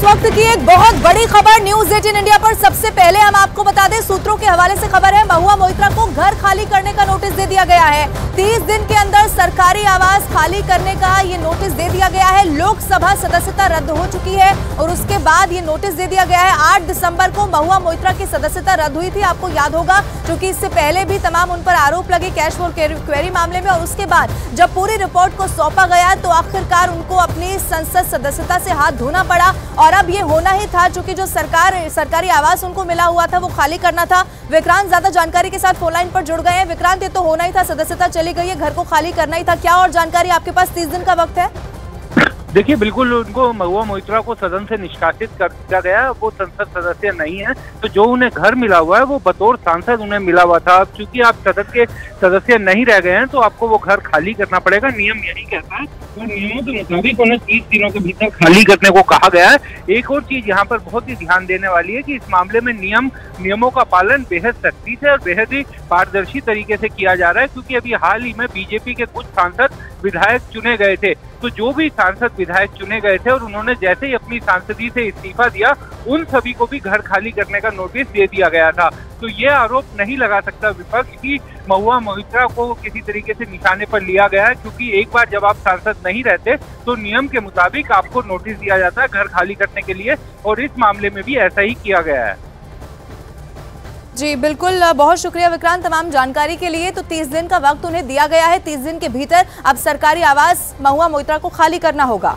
वक्त की एक बहुत बड़ी खबर न्यूज 18 इंडिया पर। सबसे पहले हम आपको बता दें, सूत्रों के हवाले से खबर है, महुआ मोइत्रा को घर खाली करने का नोटिस दे दिया गया है। 30 दिन के अंदर सरकारी आवास खाली करने का ये नोटिस दे दिया गया है। लोकसभा सदस्यता रद्द हो चुकी है और उसके बाद ये नोटिस दे दिया गया है। 8 दिसंबर को महुआ मोइत्रा की सदस्यता रद्द हुई थी, आपको याद होगा, क्योंकि इससे पहले भी तमाम उन पर आरोप लगे कैश फॉर क्वेरी मामले में। और उसके बाद जब पूरी रिपोर्ट को सौंपा गया तो आखिरकार उनको अपनी संसद सदस्यता से हाथ धोना पड़ा। और अब ये होना ही था, क्योंकि जो सरकारी आवास उनको मिला हुआ था वो खाली करना था। विक्रांत ज्यादा जानकारी के साथ फोन लाइन पर जुड़ गए हैं। विक्रांत, ये तो होना ही था, सदस्यता चली गई है, घर को खाली करना ही था, क्या और जानकारी आपके पास? 30 दिन का वक्त है। देखिए, बिल्कुल उनको महुआ मोइत्रा को सदन से निष्कासित कर दिया गया। वो संसद सदस्य नहीं है, तो जो उन्हें घर मिला हुआ है वो बतौर सांसद उन्हें मिला हुआ था। अब चूंकि आप सदन के सदस्य नहीं रह गए हैं तो आपको वो घर खाली करना पड़ेगा, नियम यही कहता है। और नियमों के मुताबिक उन्हें 30 दिनों के भीतर खाली करने को कहा गया है। एक और चीज यहाँ पर बहुत ही ध्यान देने वाली है कि इस मामले में नियमों का पालन बेहद सख्ती से और बेहद ही पारदर्शी तरीके से किया जा रहा है, क्योंकि अभी हाल ही में बीजेपी के कुछ सांसद विधायक चुने गए थे। तो जो भी सांसद विधायक चुने गए थे और उन्होंने जैसे ही अपनी सांसदी से इस्तीफा दिया, उन सभी को भी घर खाली करने का नोटिस दे दिया गया था। तो ये आरोप नहीं लगा सकता विपक्ष की महुआ मोइत्रा को किसी तरीके से निशाने पर लिया गया है, क्योंकि एक बार जब आप सांसद नहीं रहते तो नियम के मुताबिक आपको नोटिस दिया जाता है घर खाली करने के लिए, और इस मामले में भी ऐसा ही किया गया है। जी बिल्कुल, बहुत शुक्रिया विक्रांत तमाम जानकारी के लिए। तो 30 दिन का वक्त उन्हें दिया गया है, 30 दिन के भीतर अब सरकारी आवास महुआ मोइत्रा को खाली करना होगा।